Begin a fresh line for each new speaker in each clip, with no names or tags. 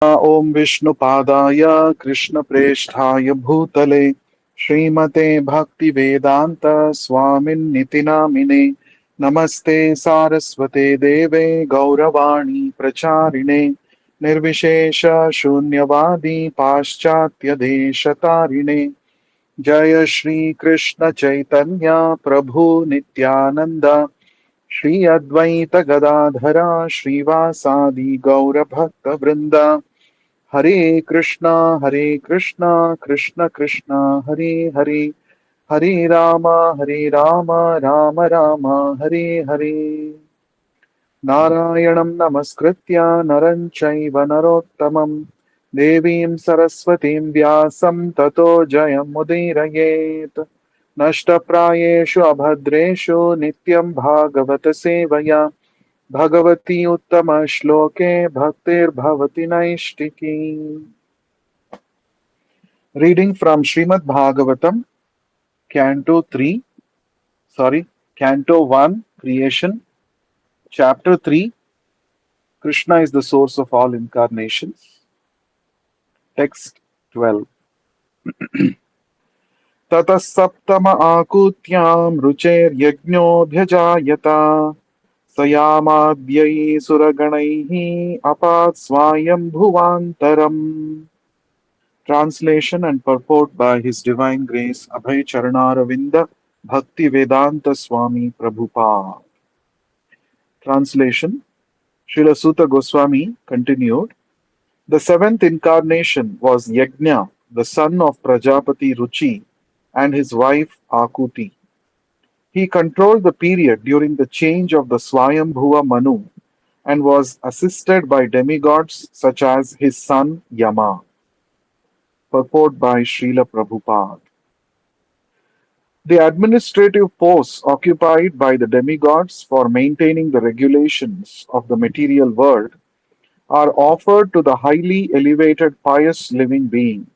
Om Vishnu Padaya Krishna Presthaya Bhutale Srimate Bhakti Vedanta Swamin Nitinamine Namaste Saraswate Deve Gauravani Pracharine Nirvishesha Shunyavadi Paschatya Deshatarine Jaya Shri Krishna Chaitanya Prabhu Nityananda Shri Advaita Gadadhara Srivasadi Gaura Bhakta Vrinda Hare Krishna, Krishna Krishna, Hare Hare, Hare Rama, Rama Rama, Hare Hare. Narayanam Namaskritya Naranchaiva Narottamam Devim Saraswatim Vyasam Tato Jayam Mudirayet Nashtaprayeshu Abhadreshu Nityam Bhagavata Sevaya Bhagavati Uttama Shloke Bhaktir Bhavati Naishtiki. Reading from Srimad Bhagavatam, Canto 3, Canto 1, Creation, Chapter 3, Krishna is the source of all incarnations, Text 12. ततः सप्तम आकूत्यां रुचेर्यज्ञोऽभ्यजायत स यामाद्यैः सुरगणैः अपात् स्वायम्भुवान्तरम्. Translation and purport by His Divine Grace Abhay Charanaravinda Bhakti Vedanta Swami Prabhupada. Translation. Srila Sutta Goswami continued. The seventh incarnation was Yajna, the son of Prajapati Ruchi, and his wife Akuti. He controlled the period during the change of the Swayambhuva Manu and was assisted by demigods such as his son Yama. Purport by Srila Prabhupada. The administrative posts occupied by the demigods for maintaining the regulations of the material world are offered to the highly elevated pious living beings.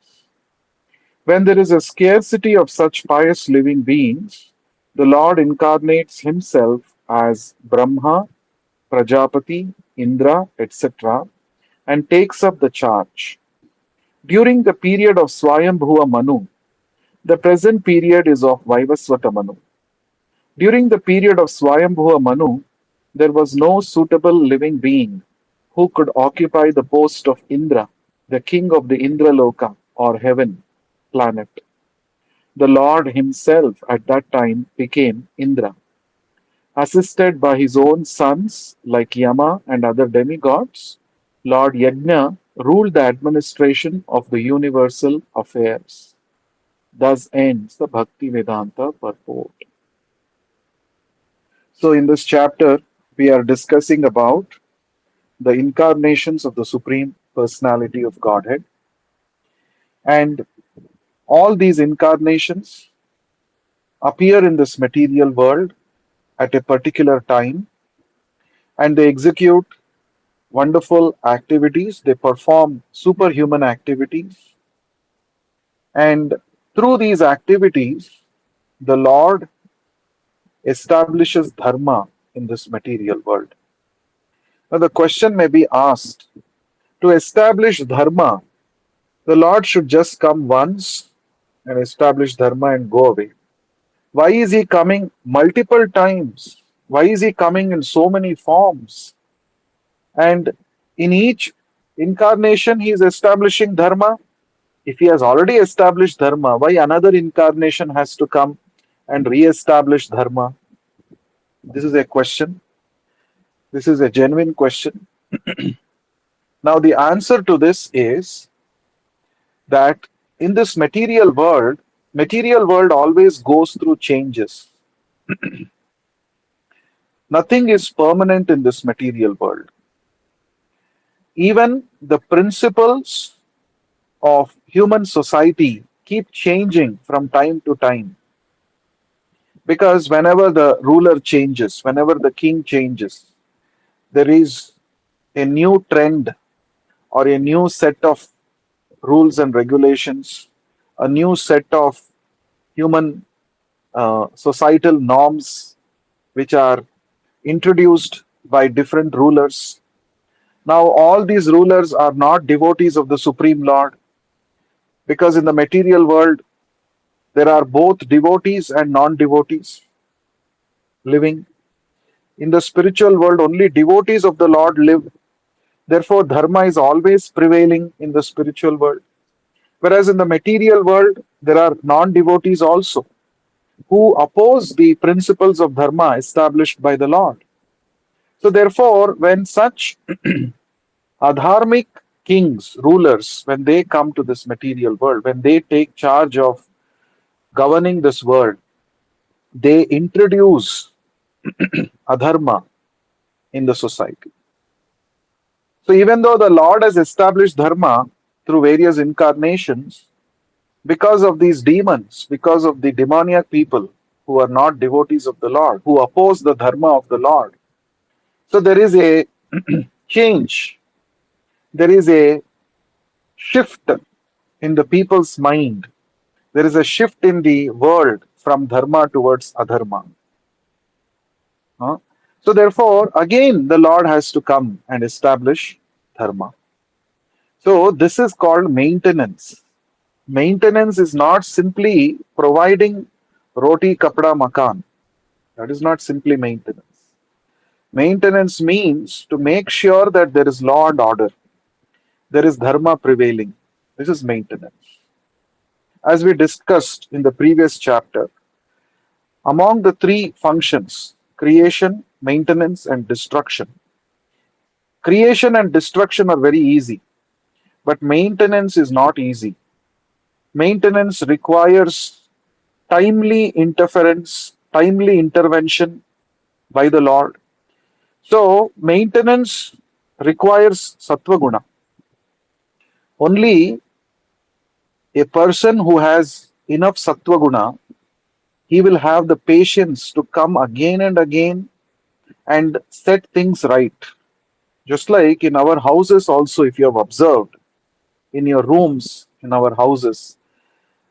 When there is a scarcity of such pious living beings, the Lord incarnates himself as Brahma, Prajapati, Indra, etc., and takes up the charge. During the period of Swayambhuva Manu, the present period is of Vaivasvata Manu. During the period of Swayambhuva Manu, there was no suitable living being who could occupy the post of Indra, the king of the Indraloka or heaven planet. The Lord himself at that time became Indra. Assisted by his own sons like Yama and other demigods, Lord Yajna ruled the administration of the universal affairs. Thus ends the Bhakti Vedanta purport. So, in this chapter, we are discussing about the incarnations of the Supreme Personality of Godhead. And all these incarnations appear in this material world at a particular time and they execute wonderful activities, they perform superhuman activities. And through these activities, the Lord establishes dharma in this material world. Now, the question may be asked, to establish dharma, the Lord should just come once and establish dharma and go away. Why is he coming multiple times? Why is he coming in so many forms? And in each incarnation, he is establishing dharma. If he has already established dharma, why another incarnation has to come and re-establish dharma? This is a question. This is a genuine question. Now, the answer to this is that in this material world always goes through changes. Nothing is permanent in this material world. Even the principles of human society keep changing from time to time. Because whenever the ruler changes, whenever the king changes, there is a new trend or a new set of rules and regulations, a new set of human societal norms which are introduced by different rulers. Now, all these rulers are not devotees of the Supreme Lord, because in the material world there are both devotees and non devotees living. In the spiritual world, only devotees of the Lord live. Therefore, dharma is always prevailing in the spiritual world. Whereas in the material world, there are non devotees also who oppose the principles of dharma established by the Lord. So, therefore, when such adharmic kings, rulers, when they come to this material world, when they take charge of governing this world, they introduce adharma in the society. So, even though the Lord has established dharma through various incarnations, because of these demons, because of the demoniac people who are not devotees of the Lord, who oppose the dharma of the Lord, so there is a change, there is a shift in the people's mind, there is a shift in the world from dharma towards adharma. Huh? So, therefore, again, the Lord has to come and establish dharma. So, this is called maintenance. Maintenance is not simply providing roti, kapda, makan. That is not simply maintenance. Maintenance means to make sure that there is law and order, there is dharma prevailing. This is maintenance. As we discussed in the previous chapter, among the three functions, creation, maintenance, and destruction, creation and destruction are very easy, but maintenance is not easy. Maintenance requires timely interference, timely intervention by the Lord. So, maintenance requires sattva guna. Only a person who has enough sattva guna, he will have the patience to come again and again and set things right. Just like in our houses, also, if you have observed, in your rooms, in our houses,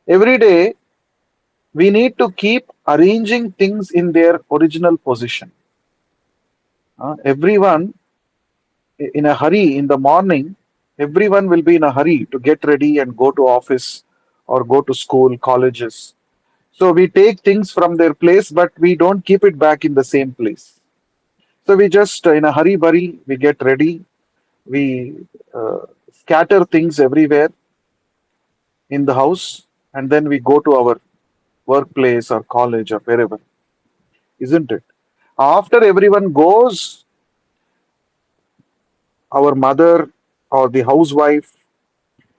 every day we need to keep arranging things in their original position. Everyone in a hurry in the morning, everyone will be in a hurry to get ready and go to office or go to school, colleges. So we take things from their place, but we don't keep it back in the same place. So we just, in a hurry burry, we get ready, we scatter things everywhere in the house, and then we go to our workplace or college or wherever, isn't it? After everyone goes, our mother or the housewife,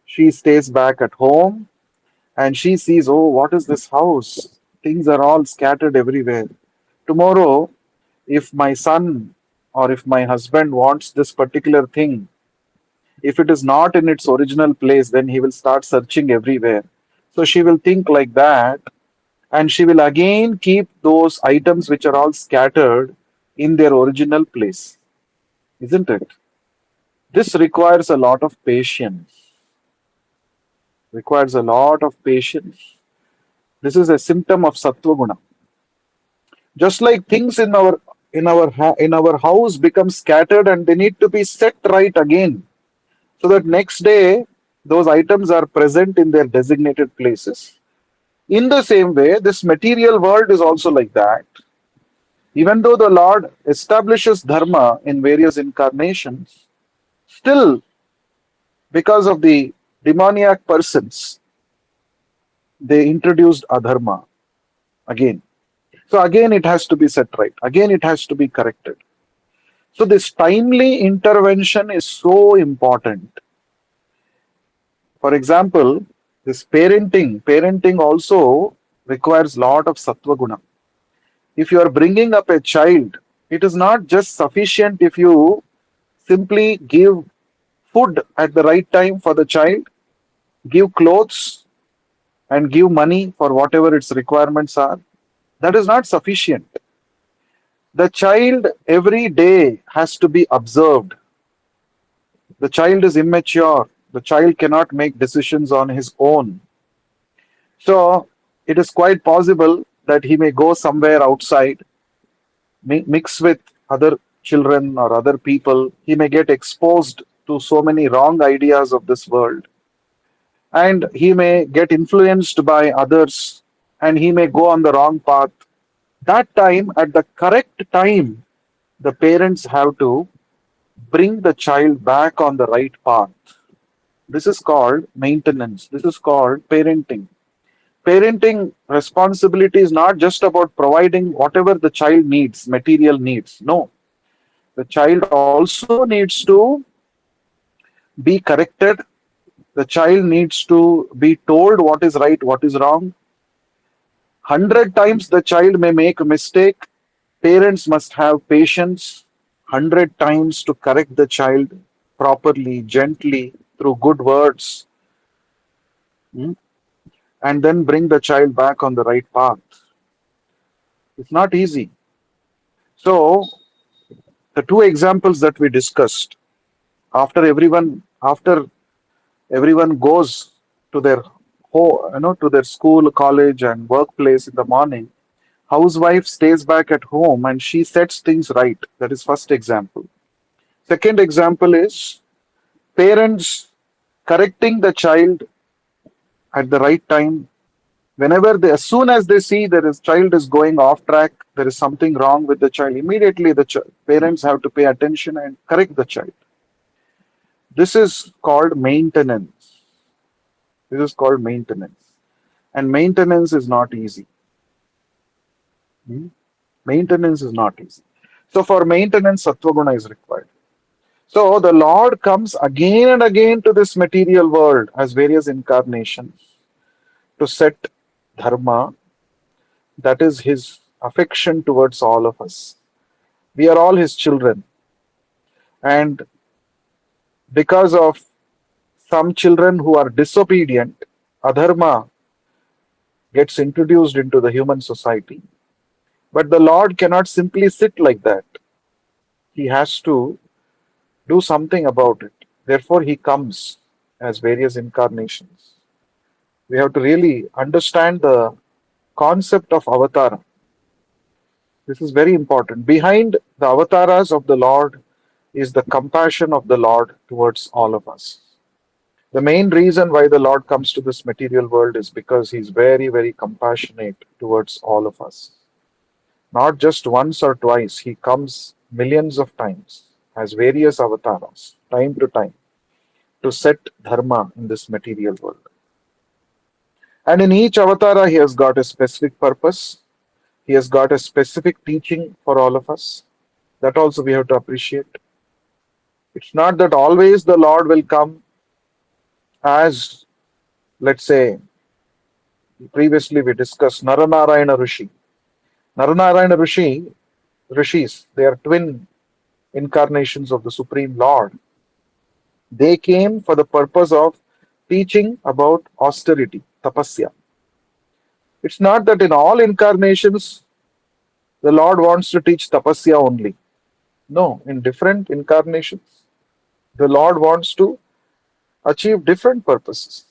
she stays back at home and she sees, oh, what is this house? Things are all scattered everywhere. Tomorrow, if my son or if my husband wants this particular thing, if it is not in its original place, then he will start searching everywhere. So she will think like that, and she will again keep those items which are all scattered in their original place, isn't it? This requires a lot of patience. Requires a lot of patience. This is a symptom of sattva guna. Just like things in our house become scattered and they need to be set right again, so that next day those items are present in their designated places. In the same way, this material world is also like that. Even though the Lord establishes dharma in various incarnations, still, because of the demoniac persons, they introduced adharma again. So again, it has to be set right. Again, it has to be corrected. So this timely intervention is so important. For example, this parenting also requires lot of sattva guna. If you are bringing up a child, it is not just sufficient if you simply give food at the right time for the child, give clothes, and give money for whatever its requirements are. That is not sufficient. The child every day has to be observed. The child is immature. The child cannot make decisions on his own. So it is quite possible that he may go somewhere outside, mix with other children or other people, he may get exposed to so many wrong ideas of this world, and he may get influenced by others, and he may go on the wrong path. That time, at the correct time, the parents have to bring the child back on the right path. This is called maintenance. This is called parenting. Parenting responsibility is not just about providing whatever the child needs, material needs. No, the child also needs to be corrected. The child needs to be told what is right, what is wrong. 100 times the child may make a mistake. Parents must have patience 100 times to correct the child properly, gently, through good words, mm, and then bring the child back on the right path. It's not easy. So, the two examples that we discussed, after everyone goes to their to their school, college, and workplace in the morning, housewife stays back at home and she sets things right. That is first example. Second example is parents correcting the child at the right time. Whenever they, as soon as they see that his child is going off track, there is something wrong with the child, immediately the parents have to pay attention and correct the child. This is called maintenance. This is called maintenance. And maintenance is not easy. Hmm? Maintenance is not easy. So for maintenance, Sattva is required. So the Lord comes again and again to this material world as various incarnations to set dharma. That is his affection towards all of us. We are all his children. And because of some children who are disobedient, adharma gets introduced into the human society. But the Lord cannot simply sit like that. He has to do something about it. Therefore, he comes as various incarnations. We have to really understand the concept of avatar. This is very important. Behind the avatars of the Lord is the compassion of the Lord towards all of us. The main reason why the Lord comes to this material world is because He's very, very compassionate towards all of us. Not just once or twice, He comes millions of times as various avatars, time to time, to set dharma in this material world. And in each avatara, He has got a specific purpose. He has got a specific teaching for all of us. That also we have to appreciate. It's not that always the Lord will come as, let's say, previously we discussed Naranarayana Rishi. Naranarayana Rishis, they are twin incarnations of the Supreme Lord. They came for the purpose of teaching about austerity, tapasya. It's not that in all incarnations the Lord wants to teach tapasya only. No, in different incarnations, the Lord wants to achieve different purposes.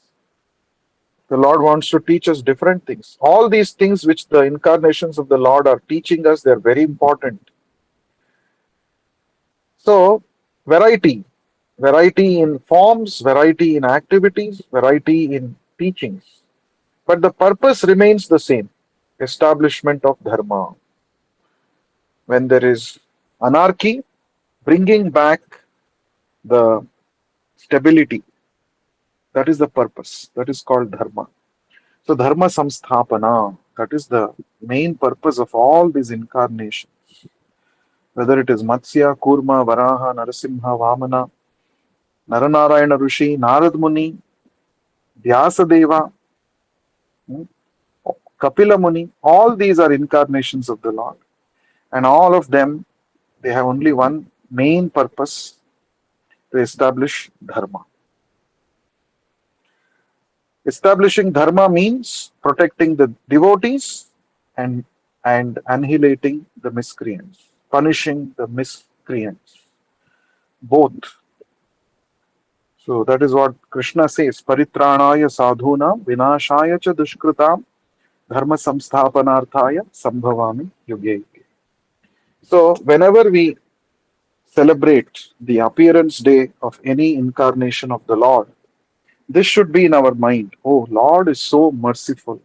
The Lord wants to teach us different things. All these things which the incarnations of the Lord are teaching us, they're very important. So, variety. Variety in forms, variety in activities, variety in teachings. But the purpose remains the same, establishment of dharma. When there is anarchy, bringing back the stability. That is the purpose. That is called dharma. So, dharma samsthapana, that is the main purpose of all these incarnations. Whether it is Matsya, Kurma, Varaha, Narasimha, Vamana, Naranarayana Rishi, Narad Muni, Vyasadeva, hmm, Kapila Muni, all these are incarnations of the Lord. And all of them, they have only one main purpose, to establish dharma. Establishing dharma means protecting the devotees and, and annihilating the miscreants, punishing the miscreants. Both. So that is what Krishna says, Paritranaya sadhuna vinashaya cha dushkritam dharma samsthapanarthaya sambhavami yuge yuge. So whenever we celebrate the appearance day of any incarnation of the Lord, this should be in our mind. Oh, Lord is so merciful.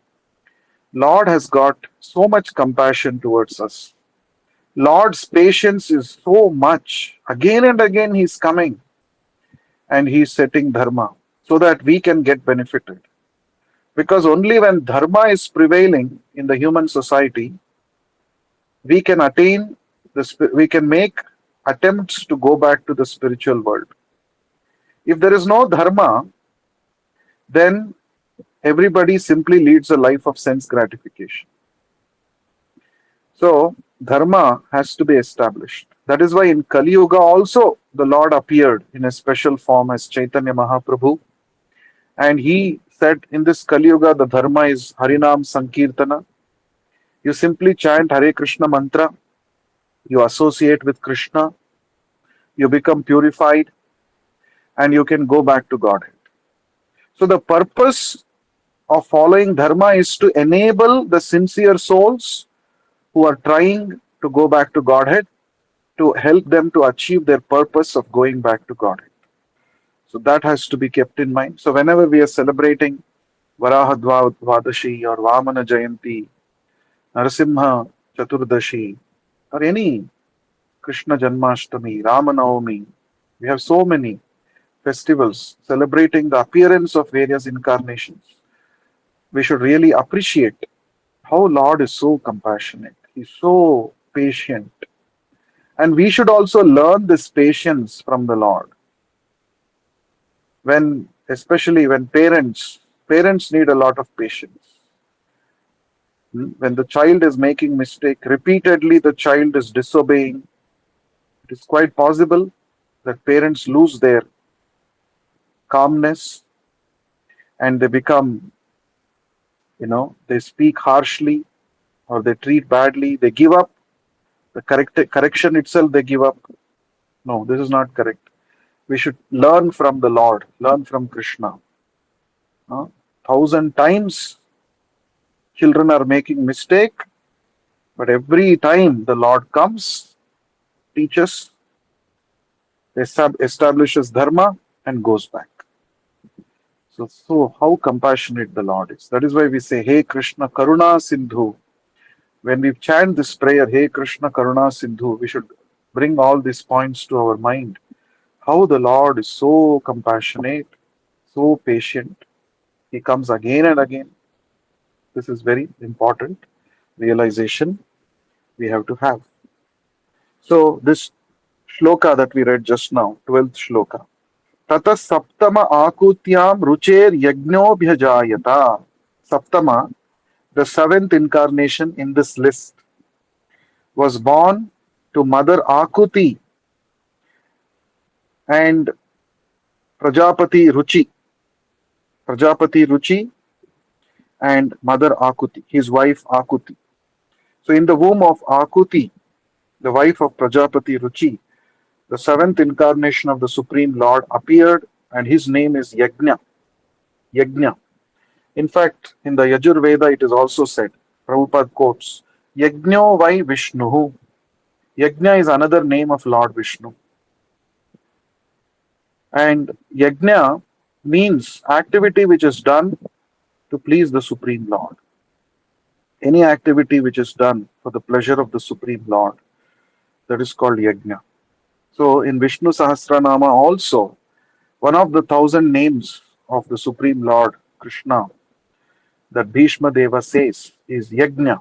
Lord has got so much compassion towards us. Lord's patience is so much. Again and again, He's coming and He's setting dharma so that we can get benefited. Because only when dharma is prevailing in the human society, we can attain we can make attempts to go back to the spiritual world. If there is no dharma, then everybody simply leads a life of sense gratification. So, dharma has to be established. That is why in Kali Yuga also the Lord appeared in a special form as Chaitanya Mahaprabhu, and he said, in this Kali Yuga, the dharma is Harinam Sankirtana. You simply chant Hare Krishna mantra, you associate with Krishna, you become purified, and you can go back to Godhead. So, the purpose of following dharma is to enable the sincere souls who are trying to go back to Godhead, to help them to achieve their purpose of going back to Godhead. So that has to be kept in mind. So whenever we are celebrating Varaha Dvadashi or Vamana Jayanti, Narasimha Chaturdashi, or any Krishna Janmashtami, Ramanavami, we have so many festivals celebrating the appearance of various incarnations. We should really appreciate how Lord is so compassionate. He's so patient. And we should also learn this patience from the Lord. When, especially when parents need a lot of patience. When the child is making mistake, repeatedly the child is disobeying, it is quite possible that parents lose their calmness and they become, they speak harshly or they treat badly, they give up. The correction itself, they give up. No, this is not correct. We should learn from the Lord, learn from Krishna. 1,000 times children are making mistake, but every time the Lord comes, teaches, establishes dharma and goes back. So how compassionate the Lord is. That is why we say, Hey Krishna Karuna Sindhu. When we chant this prayer, Hey Krishna Karuna Sindhu, we should bring all these points to our mind. How the Lord is so compassionate, so patient. He comes again and again. This is very important realization we have to have. So this shloka that we read just now, 12th shloka. Tata saptama akutyam rucher yajno bhajayata. Saptama, the seventh incarnation in this list, was born to Mother Akuti and Prajapati Ruchi. Prajapati Ruchi and Mother Akuti, his wife Akuti. So in the womb of Akuti, the wife of Prajapati Ruchi, the seventh incarnation of the Supreme Lord appeared, and his name is Yajna. Yajna. In fact, in the Yajurveda, it is also said, Prabhupada quotes, Yajno vai Vishnuhu. Yajna is another name of Lord Vishnu. And Yajna means activity which is done to please the Supreme Lord. Any activity which is done for the pleasure of the Supreme Lord, that is called Yajna. So in Vishnu Sahasranama also, one of the 1,000 names of the Supreme Lord Krishna that Bhishma Deva says is Yajna.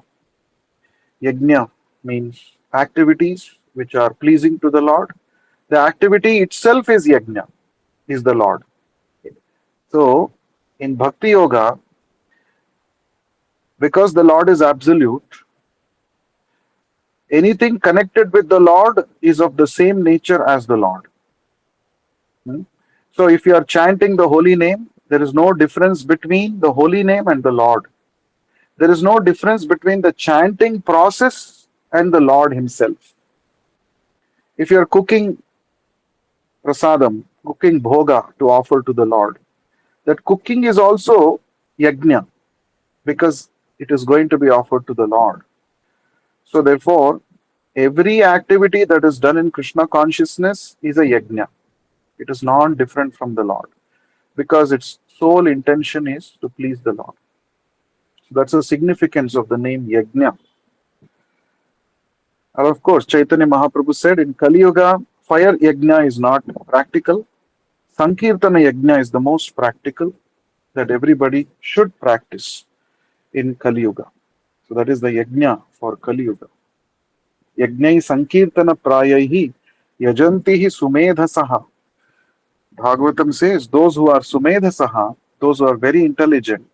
Yajna means activities which are pleasing to the Lord. The activity itself is Yajna, is the Lord. So in Bhakti Yoga, because the Lord is absolute, anything connected with the Lord is of the same nature as the Lord. So if you are chanting the holy name, there is no difference between the holy name and the Lord. There is no difference between the chanting process and the Lord himself. If you are cooking prasadam, cooking bhoga to offer to the Lord, that cooking is also yajna because it is going to be offered to the Lord. So therefore, Every activity that is done in Krishna consciousness is a yajna. It is not different from the Lord because its sole intention is to please the Lord. So that's the significance of the name yajna. And of course, Chaitanya Mahaprabhu said in Kali Yuga, fire yajna is not practical. Sankirtana yajna is the most practical that everybody should practice in Kali Yuga. So that is the yajna for Kali Yuga. Yajnai Sankirtana Prayaihi Yajantihi Sumedhasaha. Bhagavatam says those who are Sumedhasaha, those who are very intelligent,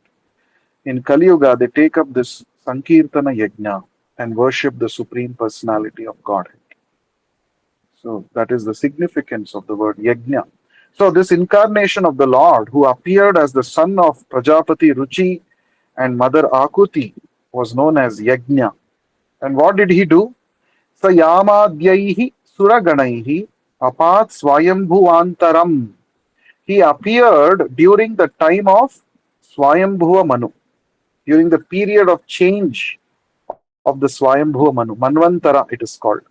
in Kali Yuga they take up this Sankirtana Yajna and worship the Supreme Personality of Godhead. So that is the significance of the word Yajna. So this incarnation of the Lord who appeared as the son of Prajapati Ruchi and Mother Akuti was known as Yajna. And what did he do? Sayamadhyaihi Suraganaihi Apat Swayambhuvantaram. He appeared during the time of Swayambhuva Manu, during the period of change of the Swayambhuva Manu. Manvantara it is called.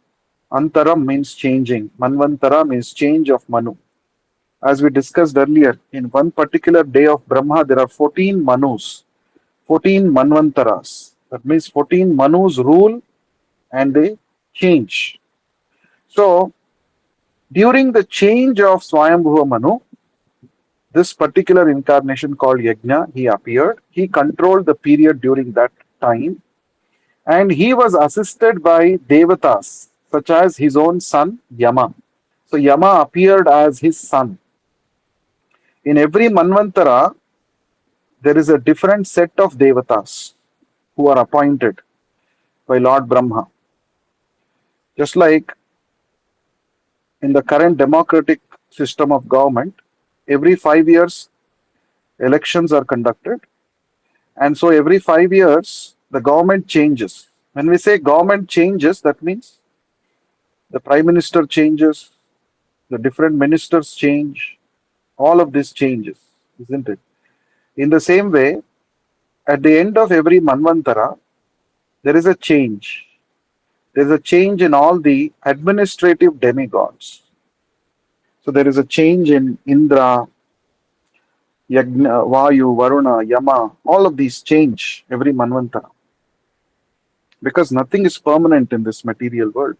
Antaram means changing. Manvantara means change of Manu. As we discussed earlier, in one particular day of Brahma, there are 14 Manus, 14 Manvantaras. That means 14 Manus rule and they change. So, during the change of Swayambhuva Manu, this particular incarnation called Yajna, he appeared. He controlled the period during that time and he was assisted by Devatas, such as his own son Yama. So, Yama appeared as his son. In every Manvantara, there is a different set of Devatas who are appointed by Lord Brahma. Just like in the current democratic system of government, every 5 years elections are conducted, and so every 5 years the government changes. When we say government changes, that means the prime minister changes, the different ministers change, all of this changes, isn't it? In the same way, at the end of every Manvantara, there is a change. There is a change in all the administrative demigods. So there is a change in Indra, Yagna, Vayu, Varuna, Yama, all of these change every Manvantara because nothing is permanent in this material world.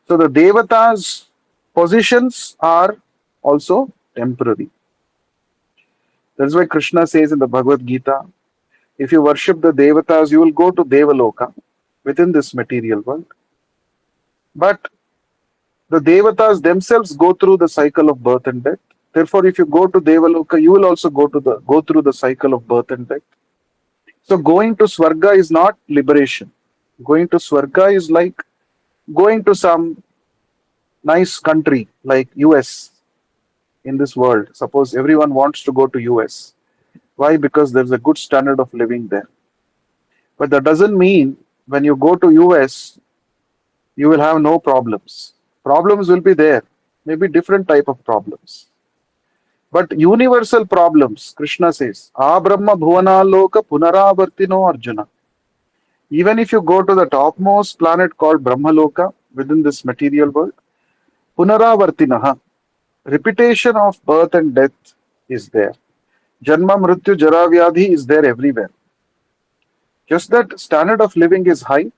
So the Devatas' positions are also temporary. That's why Krishna says in the Bhagavad Gita, if you worship the Devatas, you will go to Devaloka within this material world. But the Devatas themselves go through the cycle of birth and death. Therefore, if you go to Devaloka, you will also go through the cycle of birth and death. So going to Swarga is not liberation. Going to Swarga is like going to some nice country like US in this world. Suppose everyone wants to go to US. Why? Because there's a good standard of living there. But that doesn't mean when you go to US, you will have no problems. Problems will be there, maybe different type of problems. But universal problems, Krishna says, Abrahma Bhuvanaloka Punaravartino Arjuna. Even if you go to the topmost planet called Brahmaloka within this material world, Punaravartinaha, repetition of birth and death is there. Janma Mrityu Jara Vyadhi is there everywhere. Just that standard of living is high,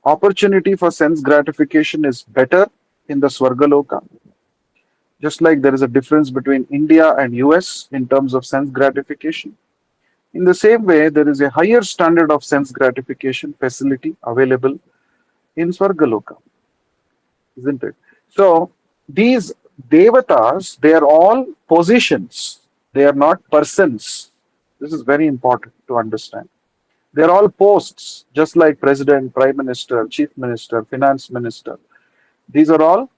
opportunity for sense gratification is better in the Swargaloka. Just like there is a difference between India and US in terms of sense gratification. In the same way, there is a higher standard of sense gratification facility available in Swargaloka, isn't it? So, these devatas, they are all positions, they are not persons. This is very important to understand. They are all posts, just like president, prime minister, chief minister, finance minister. These are all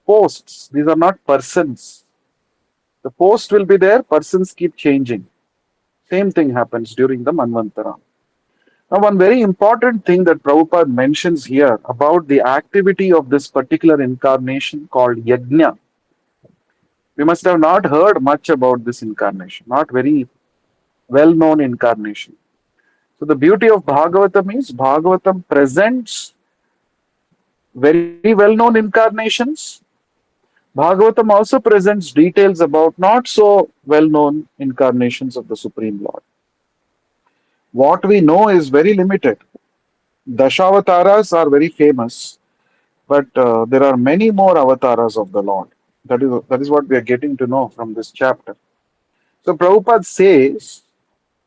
posts, these are not persons. The post will be there, persons keep changing. Same thing happens during the Manvantara. Now, one very important thing that Prabhupada mentions here about the activity of this particular incarnation called Yajna. We must have not heard much about this incarnation, not very well known incarnation. So, the beauty of Bhagavatam is Bhagavatam presents very well known incarnations. Bhagavatam also presents details about not so well known incarnations of the Supreme Lord. What we know is very limited. Dashawataras are very famous, but there are many more avatars of the Lord. That is what we are getting to know from this chapter. So Prabhupada says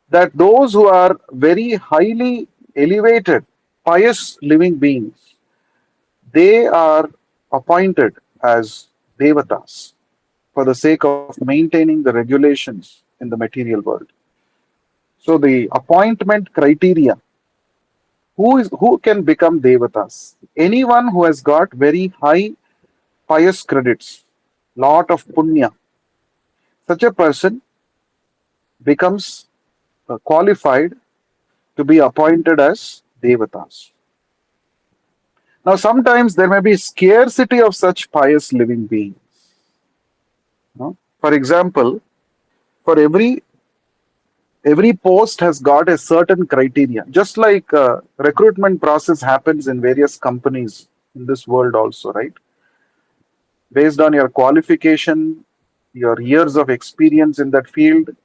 that those who are very highly elevated, pious living beings, they are appointed as devatas for the sake of maintaining the regulations in the material world. So the appointment criteria, who can become devatas? Anyone who has got very high pious credits, lot of punya, such a person becomes qualified to be appointed as devatas. Now, sometimes there may be scarcity of such pious living beings. For example, for every post has got a certain criteria. Just like recruitment process happens in various companies in this world also, right? Based on your qualification, your years of experience in that field,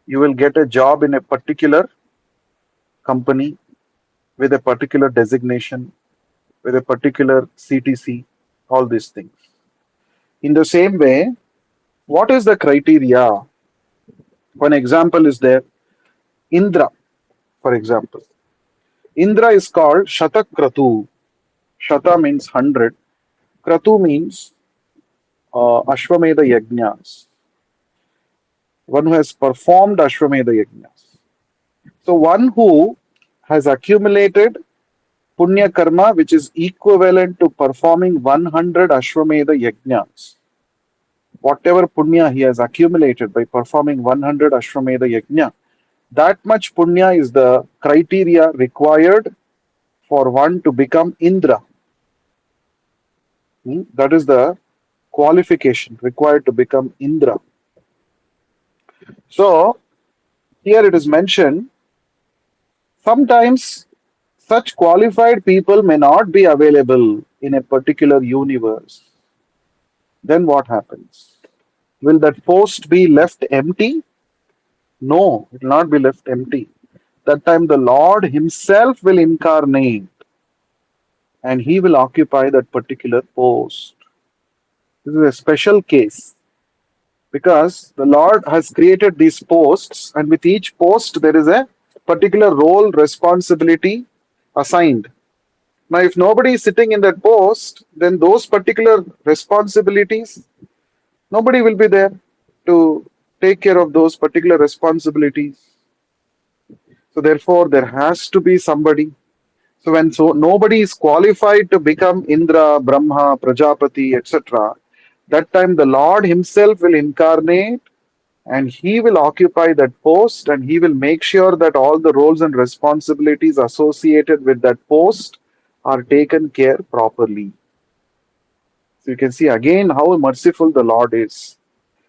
you will get a job in a particular company with a particular designation, with a particular CTC, all these things. In the same way, what is the criteria? One example is there, Indra, for example. Indra is called Shatakratu. Shata means 100. Kratu means Ashwamedha Yajnas. One who has performed Ashwamedha Yajnas. So one who has accumulated Punya Karma, which is equivalent to performing 100 Ashwamedha Yajnas. Whatever Punya he has accumulated by performing 100 Ashwamedha Yajna, that much Punya is the criteria required for one to become Indra. That is the qualification required to become Indra. So, here it is mentioned, sometimes such qualified people may not be available in a particular universe. Then what happens? Will that post be left empty? No, it will not be left empty. That time the Lord Himself will incarnate and He will occupy that particular post. This is a special case because the Lord has created these posts, and with each post there is a particular role, responsibility assigned. Now, if nobody is sitting in that post, then those particular responsibilities, nobody will be there to take care of those particular responsibilities. So, therefore, there has to be somebody. So, when nobody is qualified to become Indra, Brahma, Prajapati, etc., that time the Lord Himself will incarnate and He will occupy that post and He will make sure that all the roles and responsibilities associated with that post are taken care properly. So you can see again how merciful the Lord is.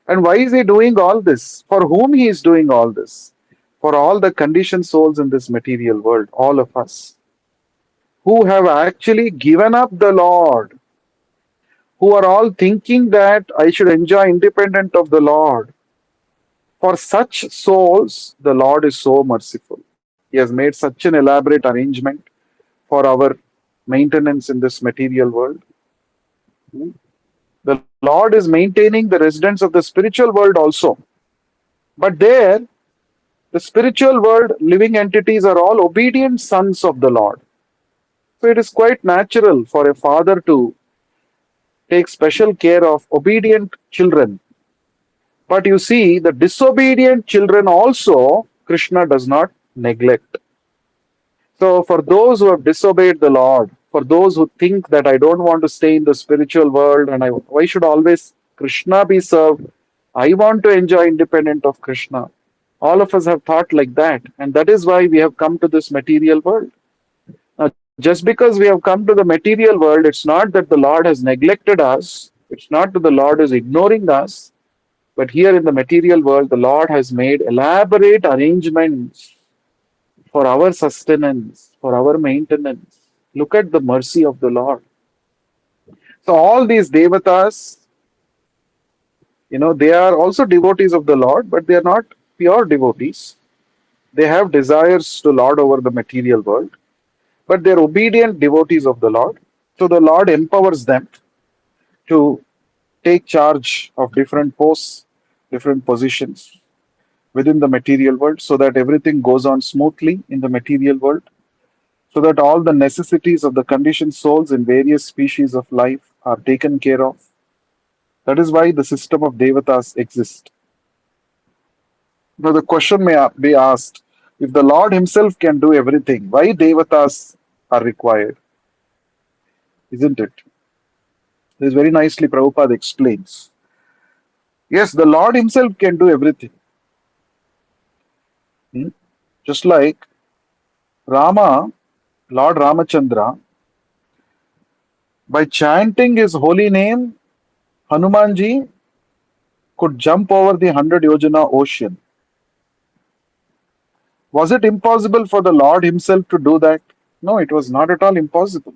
And why is He doing all this? For whom He is doing all this? For all the conditioned souls in this material world, all of us, who have actually given up the Lord, who are all thinking that I should enjoy independent of the Lord. For such souls, the Lord is so merciful. He has made such an elaborate arrangement for our maintenance in this material world. The Lord is maintaining the residents of the spiritual world also. But there, the spiritual world living entities are all obedient sons of the Lord. So it is quite natural for a father to take special care of obedient children. But you see, the disobedient children also, Krishna does not neglect. So, for those who have disobeyed the Lord, for those who think that I don't want to stay in the spiritual world and why should always Krishna be served? I want to enjoy independent of Krishna. All of us have thought like that, and that is why we have come to this material world. Now, just because we have come to the material world, it's not that the Lord has neglected us, it's not that the Lord is ignoring us, but here in the material world, the Lord has made elaborate arrangements for our sustenance, for our maintenance. Look at the mercy of the Lord. So all these devatas, they are also devotees of the Lord, but they are not pure devotees. They have desires to lord over the material world, but they're obedient devotees of the Lord. So the Lord empowers them to take charge of different posts, different positions within the material world so that everything goes on smoothly in the material world, so that all the necessities of the conditioned souls in various species of life are taken care of. That is why the system of devatas exists. Now, the question may be asked, if the Lord Himself can do everything, why devatas are required? Isn't it? This very nicely Prabhupada explains. Yes, the Lord Himself can do everything. Hmm? Just like Rama, Lord Ramachandra, by chanting his holy name, Hanumanji could jump over the 100 Yojana ocean. Was it impossible for the Lord Himself to do that? No, it was not at all impossible.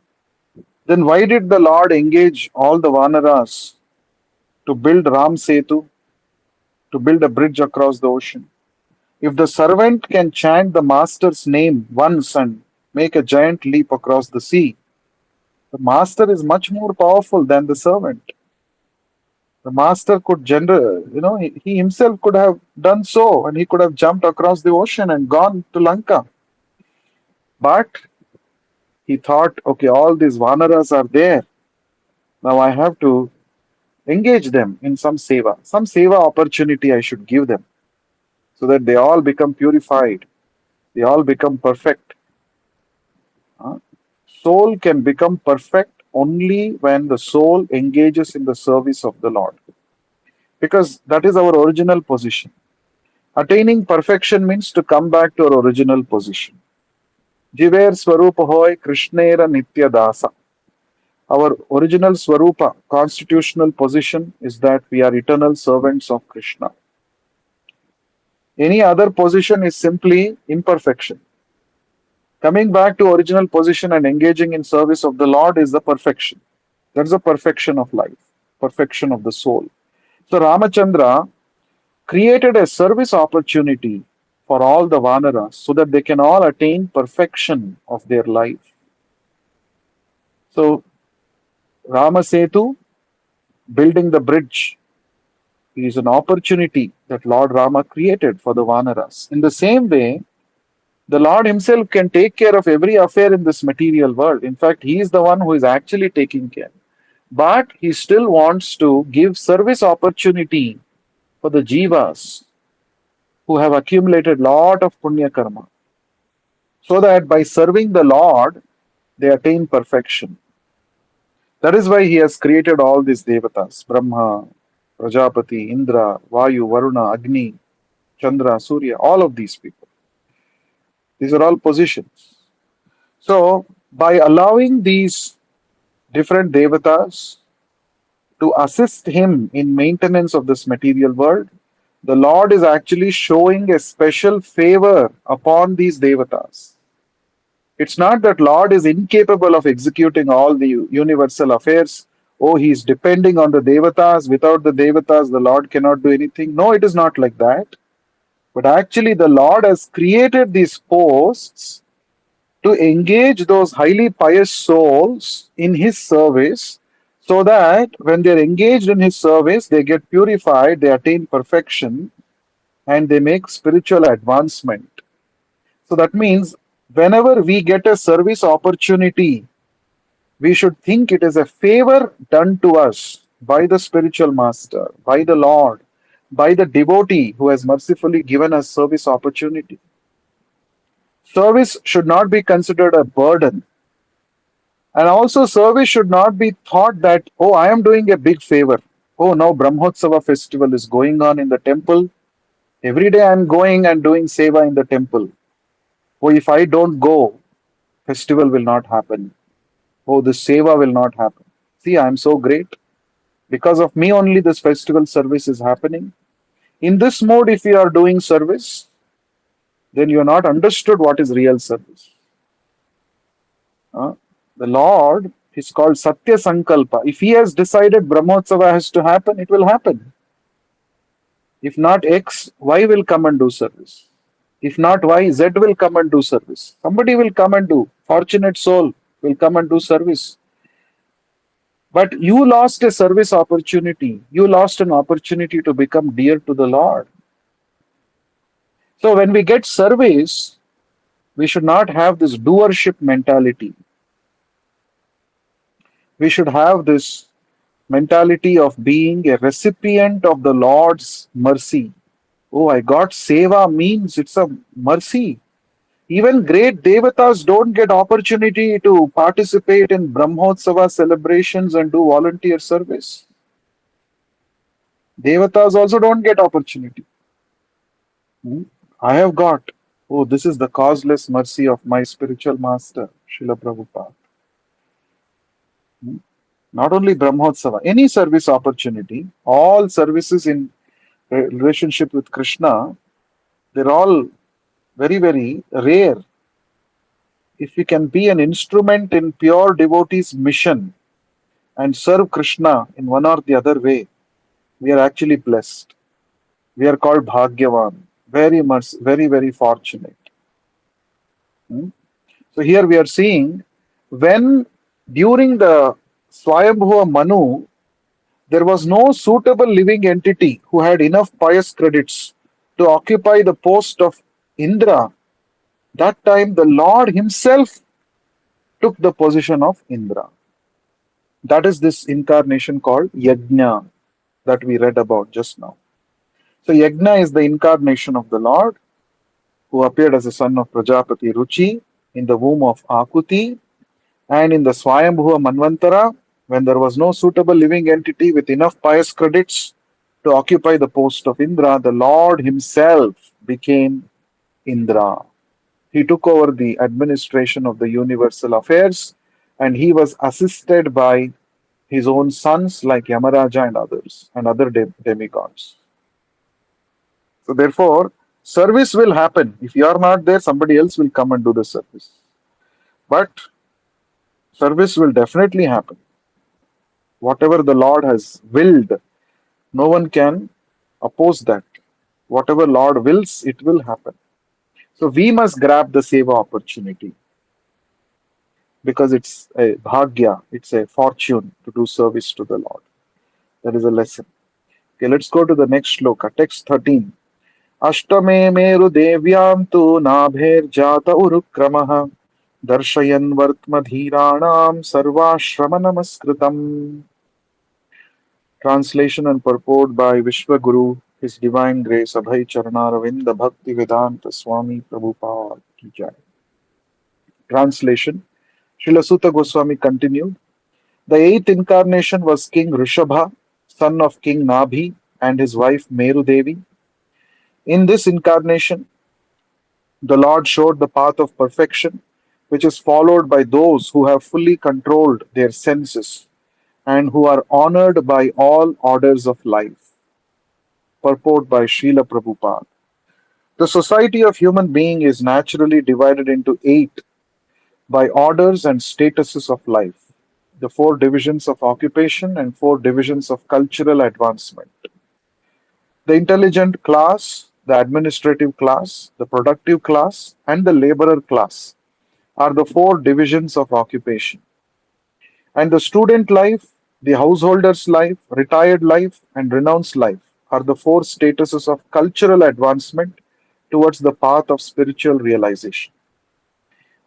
Then why did the Lord engage all the Vanaras to build Ram Setu, to build a bridge across the ocean? If the servant can chant the master's name once and make a giant leap across the sea, the master is much more powerful than the servant. The master could he himself could have done so and he could have jumped across the ocean and gone to Lanka. But he thought, okay, all these Vanaras are there. Now I have to engage them in some seva. Some seva opportunity I should give them so that they all become purified. They all become perfect. Uh, Soul can become perfect only when the soul engages in the service of the Lord. Because that is our original position. Attaining perfection means to come back to our original position. Jiver Swarupa Hoy Krishnera Nitya Dasa. Our original Swarupa, constitutional position, is that we are eternal servants of Krishna. Any other position is simply imperfection. Coming back to original position and engaging in service of the Lord is the perfection. That's the perfection of life, perfection of the soul. So Ramachandra created a service opportunity for all the Vanaras so that they can all attain perfection of their life. So Rama Setu, building the bridge, is an opportunity that Lord Rama created for the Vanaras. In the same way, the Lord Himself can take care of every affair in this material world. In fact, He is the one who is actually taking care. But He still wants to give service opportunity for the jivas who have accumulated lot of punya karma, so that by serving the Lord, they attain perfection. That is why He has created all these devatas: Brahma, Prajapati, Indra, Vayu, Varuna, Agni, Chandra, Surya, all of these people. These are all positions. So, by allowing these different devatas to assist him in maintenance of this material world, the Lord is actually showing a special favor upon these devatas. It's not that Lord is incapable of executing all the universal affairs. Oh, he is depending on the devatas. Without the devatas, the Lord cannot do anything. No, it is not like that. But actually, the Lord has created these posts to engage those highly pious souls in His service, so that when they're engaged in His service, they get purified, they attain perfection, and they make spiritual advancement. So that means whenever we get a service opportunity, we should think it is a favor done to us by the spiritual master, by the Lord, by the devotee who has mercifully given us service opportunity. Service should not be considered a burden. And also, service should not be thought that, oh, I am doing a big favor. Oh, now Brahmotsava festival is going on in the temple. Every day I am going and doing seva in the temple. Oh, if I don't go, festival will not happen. Oh, the seva will not happen. See, I am so great. Because of me only this festival service is happening. In this mode, if you are doing service, then you are not understood what is real service. Uh, the Lord It's called Satya Sankalpa. If he has decided Brahmotsava has to happen, it will happen. If not X, Y will come and do service. If not Y, Z will come and do service. Somebody will come and do. Fortunate soul will come and do service. But you lost a service opportunity. You lost an opportunity to become dear to the Lord. So when we get service, we should not have this doership mentality. We should have this mentality of being a recipient of the Lord's mercy. Oh, I got seva means it's a mercy. Even great devatas don't get opportunity to participate in Brahmotsava celebrations and do volunteer service. Devatas also don't get opportunity. Hmm? I have got. Oh, this is the causeless mercy of my spiritual master, Srila Prabhupada. Hmm? Not only Brahmotsava, any service opportunity, all services in relationship with Krishna, they're all very, very rare. If we can be an instrument in pure devotee's mission and serve Krishna in one or the other way, we are actually blessed. We are called Bhagyavan, very much, very, very fortunate. Hmm? So here we are seeing when during the Swayambhuva Manu, there was no suitable living entity who had enough pious credits to occupy the post of Indra. That time the Lord himself took the position of Indra. That is this incarnation called Yajna that we read about just now. So Yajna is the incarnation of the Lord who appeared as a son of Prajapati Ruchi in the womb of Akuti, and in the Swayambhuva Manvantara, when there was no suitable living entity with enough pious credits to occupy the post of Indra, the Lord himself became Indra. He took over the administration of the universal affairs, and he was assisted by his own sons like Yamaraja and others and other demigods. So therefore, service will happen. If you are not there, somebody else will come and do the service. But service will definitely happen. Whatever the Lord has willed, no one can oppose that. Whatever Lord wills, it will happen. So we must grab the seva opportunity because it's a bhagya, it's a fortune to do service to the Lord. That is a lesson. Okay, let's go to the next shloka, text 13. अष्टमे मेरुदेव्यां तु नाभेर्जात उरुक्रमः दर्शयन् वर्त्मधीराणां सर्वाश्रमनमस्कृतम्. Translation and purport by Vishwaguru, His Divine Grace Abhay Charnaravinda Bhakti Vedanta Swami Prabhupada Ki Jai. Translation. Srila Sutta Goswami continued. The eighth incarnation was King Rishabha, son of King Nabhi, and his wife Meru Devi. In this incarnation, the Lord showed the path of perfection, which is followed by those who have fully controlled their senses and who are honored by all orders of life. Purport by Srila Prabhupada. The society of human being is naturally divided into 8 by orders and statuses of life, the 4 divisions of occupation and 4 divisions of cultural advancement. The intelligent class, the administrative class, the productive class, and the laborer class are the 4 divisions of occupation. And the student life, the householder's life, retired life, and renounced life are the 4 statuses of cultural advancement towards the path of spiritual realization.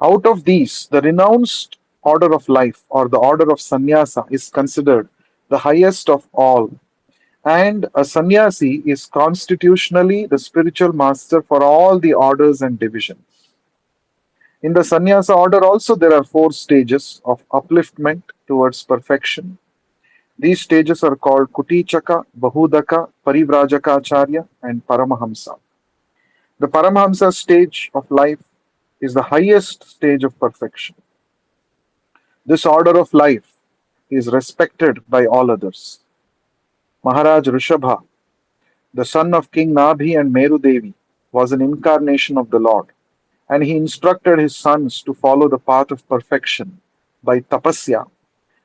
Out of these, the renounced order of life or the order of sannyasa is considered the highest of all, and a sannyasi is constitutionally the spiritual master for all the orders and divisions. In the sannyasa order also there are 4 stages of upliftment towards perfection. These stages are called Kutichaka, Bahudaka, Parivrajakaacharya, and Paramahamsa. The Paramahamsa stage of life is the highest stage of perfection. This order of life is respected by all others. Maharaj Rishabha, the son of King Nabhi and Meru Devi, was an incarnation of the Lord, and he instructed his sons to follow the path of perfection by tapasya,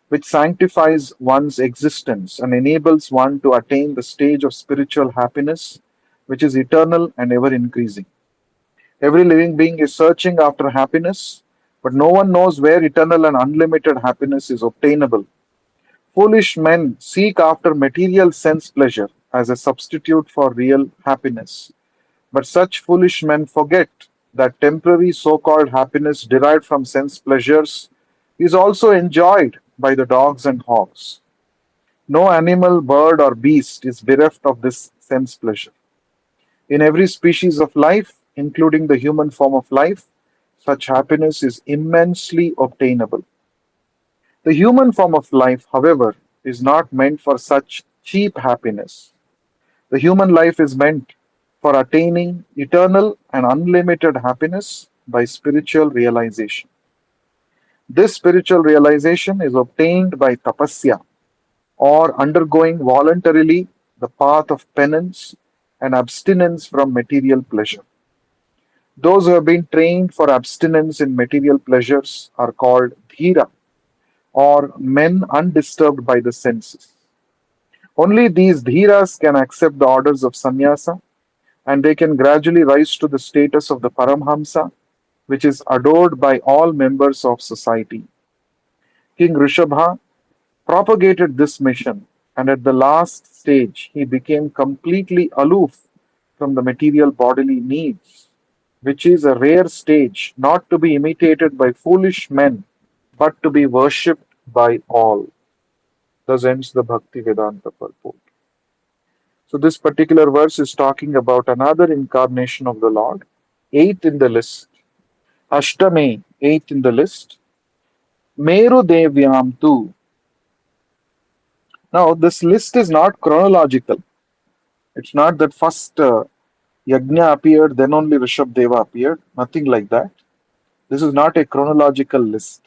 which sanctifies one's existence and enables one to attain the stage of spiritual happiness, which is eternal and ever increasing. Every living being is searching after happiness, but no one knows where eternal and unlimited happiness is obtainable. Foolish men seek after material sense pleasure as a substitute for real happiness. But such foolish men forget that temporary so called happiness derived from sense pleasures is also enjoyed by the dogs and hogs. No animal, bird, or beast is bereft of this sense pleasure. In every species of life, including the human form of life, such happiness is immensely obtainable. The human form of life, however, is not meant for such cheap happiness. The human life is meant for attaining eternal and unlimited happiness by spiritual realization. This spiritual realization is obtained by tapasya, or undergoing voluntarily the path of penance and abstinence from material pleasure. Those who have been trained for abstinence in material pleasures are called dhira, or men undisturbed by the senses. Only these dhiras can accept the orders of sannyasa, and they can gradually rise to the status of the Paramhamsa, which is adored by all members of society. King Rishabha propagated this mission, and at the last stage, he became completely aloof from the material bodily needs, which is a rare stage not to be imitated by foolish men, but to be worshipped by all. Thus ends the Bhakti Vedanta purport. So, this particular verse is talking about another incarnation of the Lord, eighth in the list, Ashtame, eighth in the list, Meru Devyam tu. Now, this list is not chronological. It's not that first Yajna appeared, then only Rishabdeva appeared. Nothing like that. This is not a chronological list.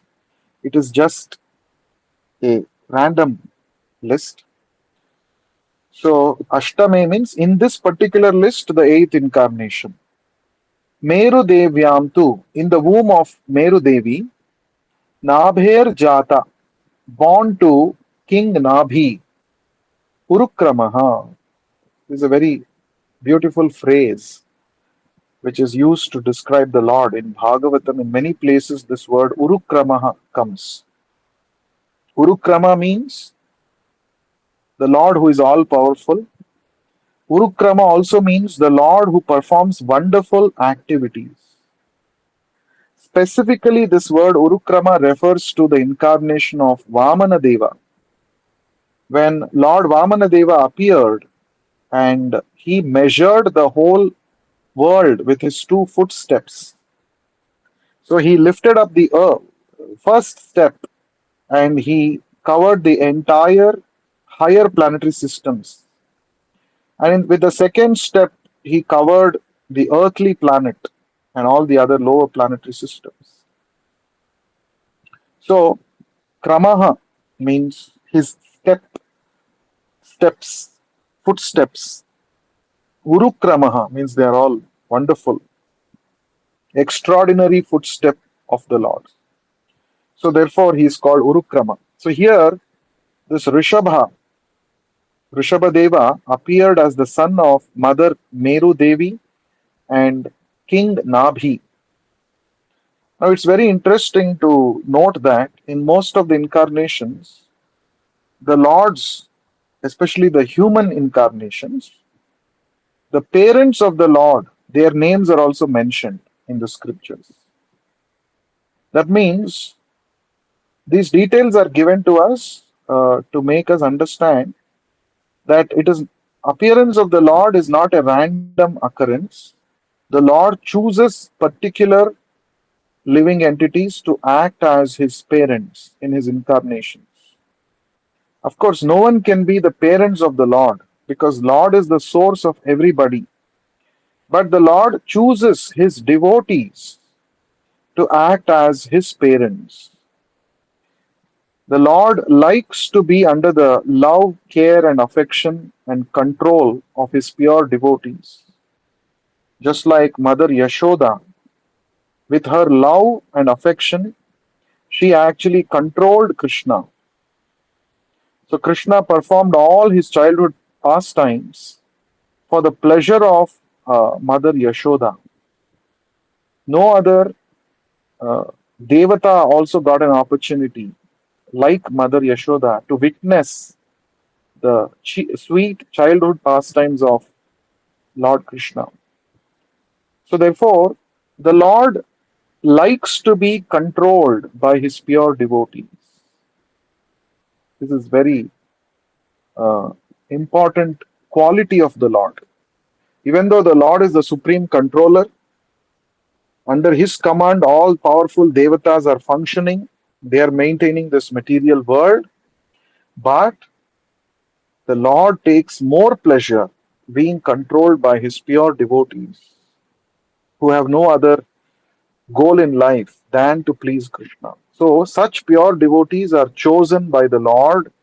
It is just a random list. So, Ashtame means in this particular list, the eighth incarnation. Meru Devyam tu, in the womb of Meru Devi, Nabher Jata, born to King Nabhi, Urukramaha. This is a very beautiful phrase which is used to describe the Lord. In Bhagavatam, in many places, this word Urukramaha comes. Urukrama means the Lord who is all powerful. Urukrama also means the Lord who performs wonderful activities. Specifically, this word Urukrama refers to the incarnation of Vamana Deva. When Lord Vamana Deva appeared and he measured the whole world with his two footsteps. So he lifted up the first step and he covered the entire higher planetary systems. And with the second step, he covered the earthly planet and all the other lower planetary systems. So, Kramaha means his steps, footsteps. Urukramaha means they are all wonderful, extraordinary footstep of the Lord. So, therefore, he is called Urukrama. So, here, this Rishabhadeva appeared as the son of Mother Meru Devi and King Nabhi. Now, it's very interesting to note that in most of the incarnations, the Lords, especially the human incarnations, the parents of the Lord, their names are also mentioned in the scriptures. That means these details are given to us to make us understand that it is appearance of the Lord is not a random occurrence. The Lord chooses particular living entities to act as his parents in his incarnations. Of course, no one can be the parents of the Lord because Lord is the source of everybody. But the Lord chooses his devotees to act as his parents. The Lord likes to be under the love, care, and affection and control of his pure devotees. Just like Mother Yashoda, with her love and affection, she actually controlled Krishna So Krishna performed all his childhood pastimes for the pleasure of Mother Yashoda. No other uh, Devata also got an opportunity, like Mother Yashoda, to witness the sweet childhood pastimes of Lord Krishna. So, therefore, the Lord likes to be controlled by his pure devotees. This is very uh, important quality of the Lord. Even though the Lord is the supreme controller, under his command, all powerful devatas are functioning. They are maintaining this material world, but the Lord takes more pleasure being controlled by his pure devotees who have no other goal in life than to please Krishna. So, such pure devotees are chosen by the Lord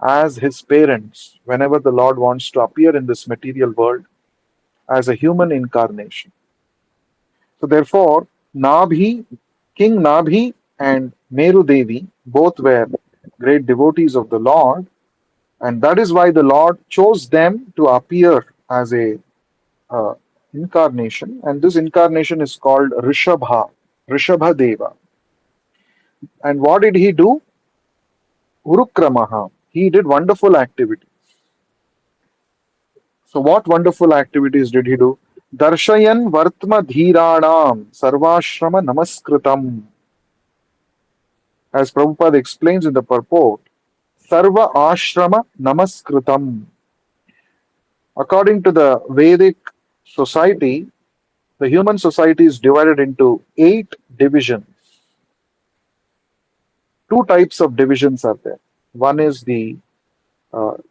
as his parents whenever the Lord wants to appear in this material world as a human incarnation. So, therefore, Nabhi, King Nabhi and Meru Devi both were great devotees of the Lord, and that is why the Lord chose them to appear as a uh, incarnation, and this incarnation is called Rishabha Deva. And what did he do? Urukramaha. He did wonderful activities. So, what wonderful activities did he do? Darshayan Vartma Dhiranam Sarvashrama Namaskritam. As Prabhupada explains in the purport, Sarva Ashrama Namaskritam. According to the Vedic society, the human society is divided into 8 divisions. Two types of divisions are there. One is the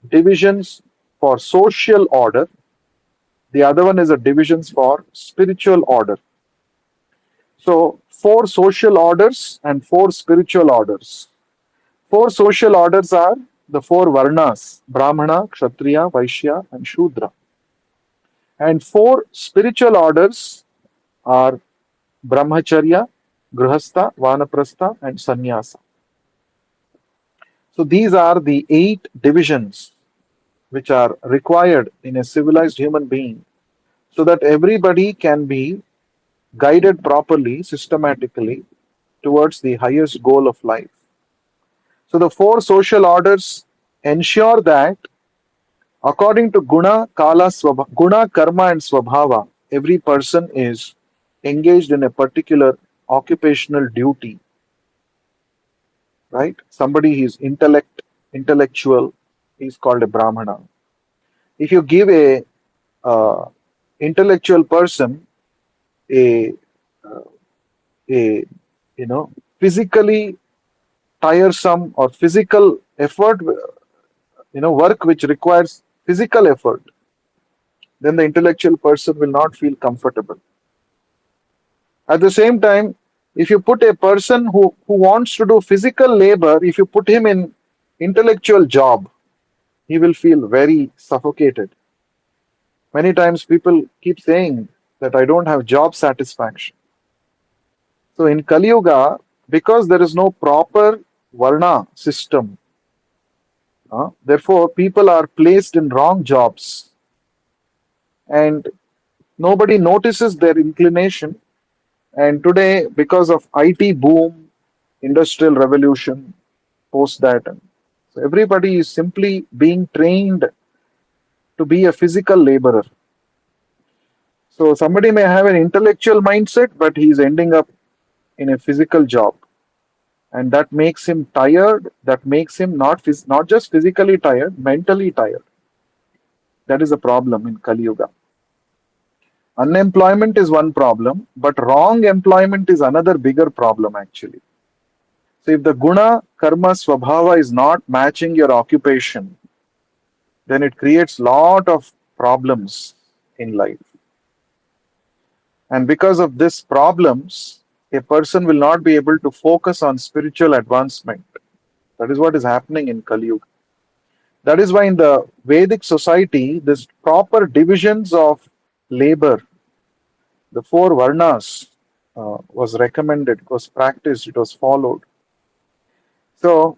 divisions for social order, the other one is a divisions for spiritual order. So, 4 social orders and 4 spiritual orders. 4 social orders are the 4 Varnas: Brahmana, Kshatriya, Vaishya, and Shudra. And 4 spiritual orders are Brahmacharya, Grihastha, Vanaprastha, and Sannyasa. So, these are the 8 divisions which are required in a civilized human being so that everybody can be guided properly, systematically towards the highest goal of life. So the 4 social orders ensure that according to guna, karma, and swabhava, every person is engaged in a particular occupational duty, right? Somebody is intellectual, is called a brahmana. If you give a uh, intellectual person a a physically tiresome or physical effort, work which requires physical effort, then the intellectual person will not feel comfortable. At the same time, if you put a person who wants to do physical labor, if you put him in intellectual job, he will feel very suffocated. Many times people keep saying that I don't have job satisfaction. So in Kali Yuga, because there is no proper Varna system, therefore people are placed in wrong jobs and nobody notices their inclination. And today, because of IT boom, industrial revolution, post that, so everybody is simply being trained to be a physical laborer. So somebody may have an intellectual mindset, but he's ending up in a physical job, and that makes him tired. That makes him not just physically tired, mentally tired. That is a problem in Kali Yuga. Unemployment is one problem, but wrong employment is another bigger problem actually. So if the guna, karma, swabhava is not matching your occupation, then it creates lot of problems in life. And because of these problems, a person will not be able to focus on spiritual advancement. That is what is happening in Kali Yuga. That is why in the Vedic society, this proper divisions of labor, the 4 Varnas, was recommended, it was practiced, it was followed. So,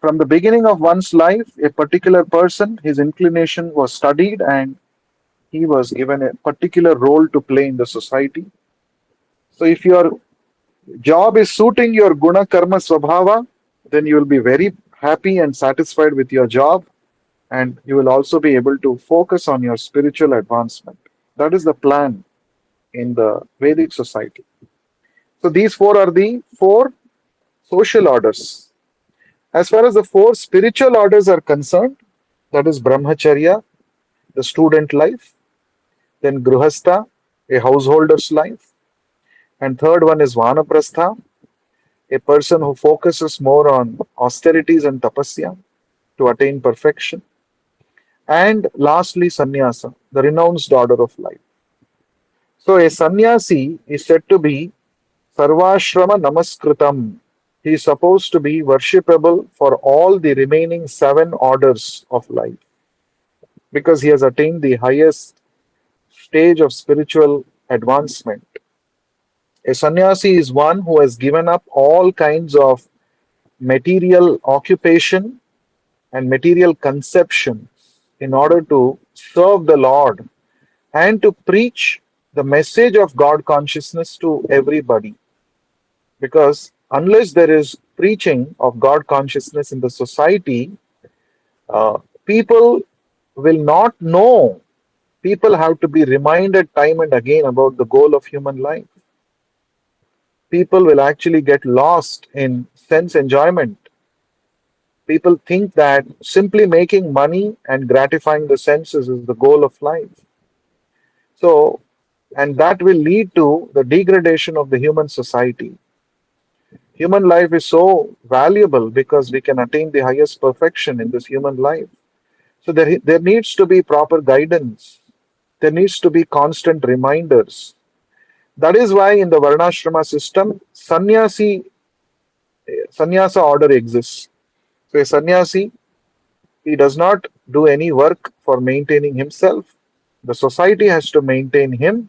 From the beginning of one's life, a particular person, his inclination was studied and he was given a particular role to play in the society. So if your job is suiting your guna karma swabhava, then you will be very happy and satisfied with your job, and you will also be able to focus on your spiritual advancement. That is the plan in the Vedic society. So these four are the four social orders. As far as the four spiritual orders are concerned, that is brahmacharya, the student life, then gruhastha, a householder's life, and third one is vanaprastha, a person who focuses more on austerities and tapasya to attain perfection, and lastly sannyasa, the renounced order of life. So a sannyasi is said to be sarvashrama namaskritam. He is supposed to be worshipable for all the remaining seven orders of life because he has attained the highest stage of spiritual advancement. A sannyasi is one who has given up all kinds of material occupation and material conception in order to serve the Lord and to preach the message of God consciousness to everybody. Because unless there is preaching of God consciousness in the society, uh, people will not know. People have to be reminded time and again about the goal of human life. People will actually get lost in sense enjoyment. People think that simply making money and gratifying the senses is the goal of life. So, and that will lead to the degradation of the human society. Human life is so valuable because we can attain the highest perfection in this human life. So there needs to be proper guidance. There needs to be constant reminders. That is why in the Varnashrama system, sannyasa order exists. So a sannyasi, he does not do any work for maintaining himself. The society has to maintain him.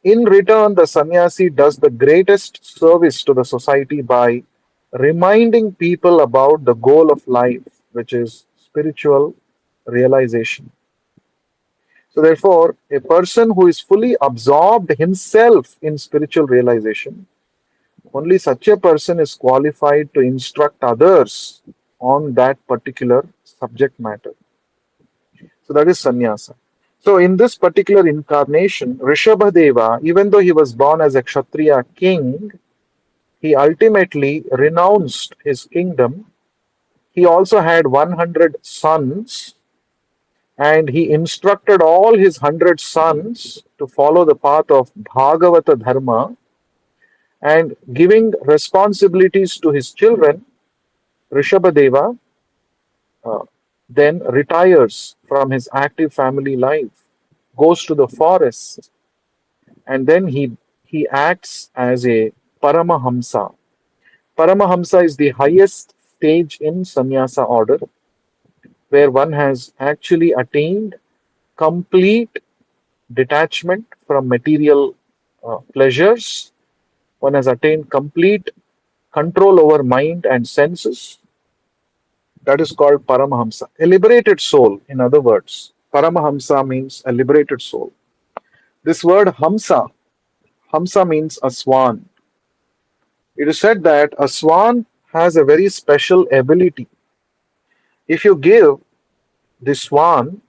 In return, the sannyasi does the greatest service to the society by reminding people about the goal of life, which is spiritual realization. So, therefore, a person who is fully absorbed himself in spiritual realization, only such a person is qualified to instruct others on that particular subject matter. So, that is sannyasa. So, in this particular incarnation, Rishabhadeva, even though he was born as a Kshatriya king, he ultimately renounced his kingdom. He also had 100 sons, and he instructed all his 100 sons to follow the path of Bhagavata Dharma and giving responsibilities to his children. Rishabhadeva uh, then retires from his active family life, goes to the forest, and then he acts as a Paramahamsa. Paramahamsa is the highest stage in sannyasa order, where one has actually attained complete detachment from material pleasures. One has attained complete control over mind and senses. That is called Paramahamsa. A liberated soul, in other words. Paramahamsa means a liberated soul. This word Hamsa means a swan. It is said that a swan has a very special ability. If you give the swan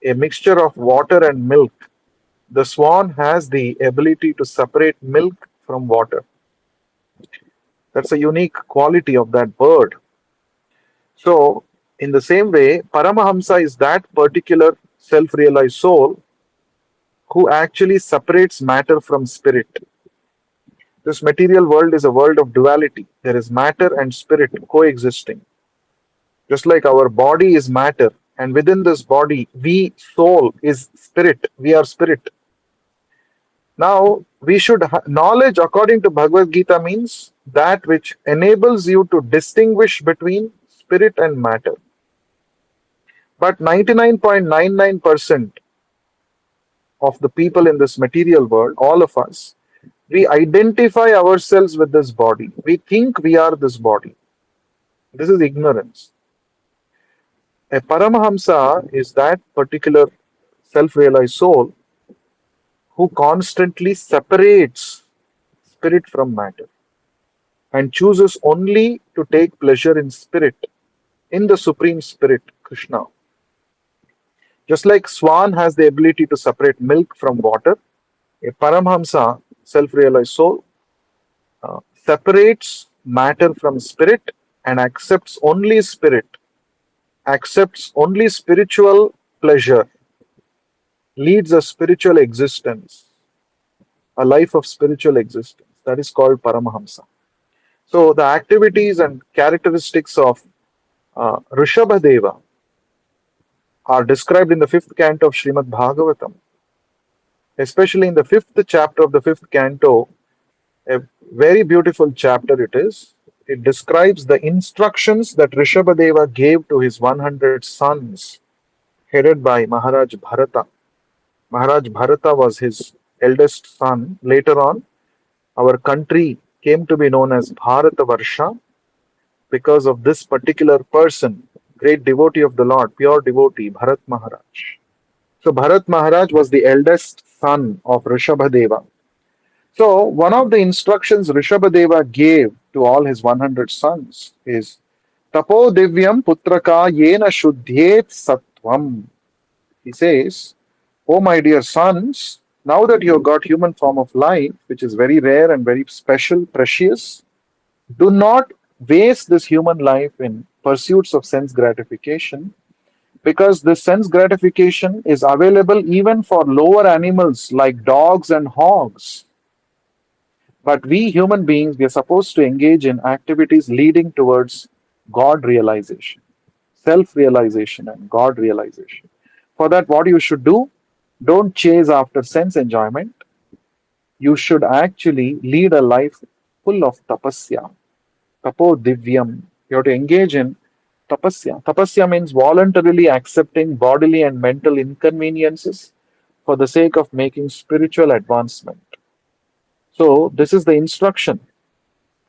a mixture of water and milk, the swan has the ability to separate milk from water. That's a unique quality of that bird. So, in the same way, Paramahamsa is that particular self realized soul who actually separates matter from spirit. This material world is a world of duality. There is matter and spirit coexisting. Just like our body is matter, and within this body, we, soul, is spirit. We are spirit. Now, we should knowledge according to Bhagavad Gita means that which enables you to distinguish between spirit and matter. But 99.99% of the people in this material world, all of us, we identify ourselves with this body. We think we are this body. This is ignorance. A Paramahamsa is that particular self realized soul who constantly separates spirit from matter and chooses only to take pleasure in spirit, in the Supreme Spirit, Krishna. Just like swan has the ability to separate milk from water, a Paramhamsa, self realized soul, separates matter from spirit and accepts only spiritual pleasure, leads a spiritual existence, a life of spiritual existence. That is called Paramahamsa. So the activities and characteristics of Rishabhadeva are described in the fifth canto of Srimad Bhagavatam, especially in the fifth chapter of the fifth canto. A very beautiful chapter it is. It describes the instructions that Rishabhadeva gave to his 100 sons, headed by Maharaj Bharata. Maharaj Bharata was his eldest son. Later on, our country came to be known as Bharatavarsha because of this particular person, great devotee of the Lord, pure devotee, Bharat Maharaj. So Bharat Maharaj was the eldest son of Rishabhadeva. So one of the instructions Rishabhadeva gave to all his 100 sons is Tapo Divyam Putraka Yena Shuddhyet Sattvam. He says, oh my dear sons, now that you have got human form of life, which is very rare and very special, precious, do not waste this human life in pursuits of sense gratification, because this sense gratification is available even for lower animals like dogs and hogs. But we human beings, we are supposed to engage in activities leading towards God realization, self realization, and God realization. For that, what you should do, don't chase after sense enjoyment. You should actually lead a life full of tapasya, tapo divyam. You have to engage in tapasya. Tapasya means voluntarily accepting bodily and mental inconveniences for the sake of making spiritual advancement. So, this is the instruction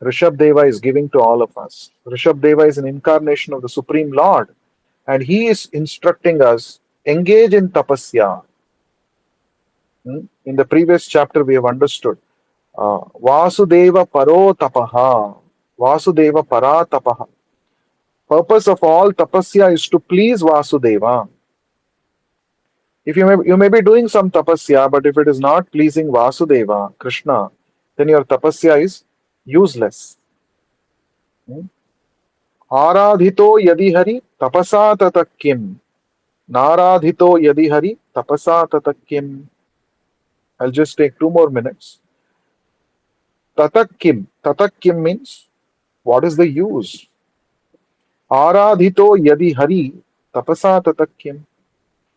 Rishabh Deva is giving to all of us. Rishabh Deva is an incarnation of the Supreme Lord, and he is instructing us engage in tapasya. In the previous chapter, we have understood Vasudeva Paro Tapaha, Vasudeva Para Tapaha. Purpose of all tapasya is to please Vasudeva. If you may be doing some tapasya, but if it is not pleasing Vasudeva, Krishna, then your tapasya is useless. आराधितो यदि हरि तपसा तत किम नाराधितो यदि हरि तपसा तत किम. I'll just take 2 more minutes. Tatak kim means what is the use? Aradhito yadi hari tapasa tatak kim.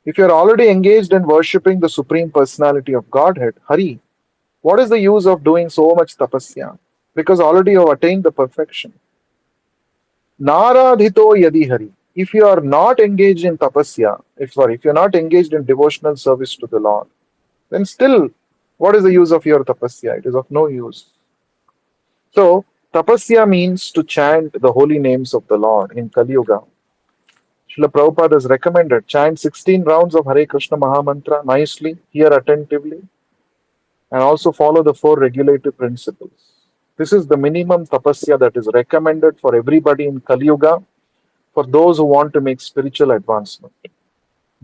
If you are already engaged in worshipping the Supreme Personality of Godhead, Hari, what is the use of doing so much tapasya? Because already you have attained the perfection. Naradhito yadi hari. If you are not engaged in tapasya, if you're not engaged in devotional service to the Lord, then still, what is the use of your tapasya? It is of no use. So, tapasya means to chant the holy names of the Lord in Kali Yuga. Srila Prabhupada has recommended chant 16 rounds of Hare Krishna Mahamantra nicely, hear attentively, and also follow the four regulative principles. This is the minimum tapasya that is recommended for everybody in Kali Yuga, for those who want to make spiritual advancement.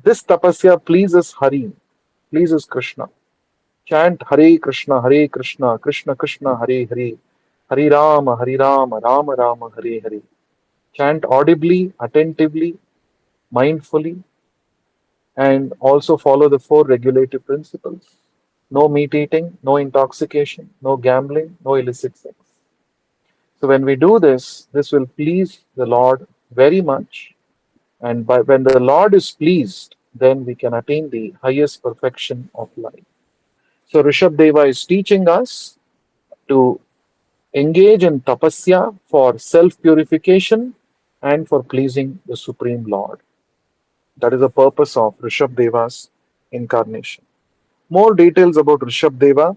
This tapasya pleases Hari, pleases Krishna. Chant Hare Krishna, Krishna Krishna, Hare Hare, Hare Rama, Rama Rama, Hare Hare. Chant audibly, attentively, mindfully, and also follow the four regulative principles. No meat eating, no intoxication, no gambling, no illicit sex. So when we do this, this will please the Lord very much. And when the Lord is pleased, then we can attain the highest perfection of life. So Rishabh Deva is teaching us to engage in tapasya for self-purification and for pleasing the Supreme Lord. That is the purpose of Rishabh Deva's incarnation. More details about Rishabh Deva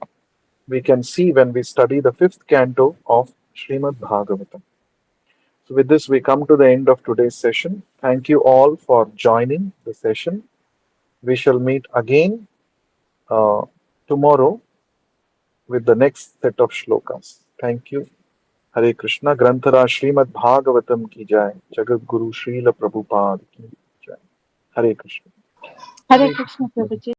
we can see when we study the fifth canto of Srimad Bhagavatam. So with this, we come to the end of today's session. Thank you all for joining the session. We shall meet again uh, tomorrow with the next set of shlokas. Thank you. Hare Krishna. Granthara Srimad Bhagavatam ki jai. Jagat Guru Srila Prabhupada ki jai. Hare Krishna.
Hare
Hare
Krishna
Krishna.
Prabhuji.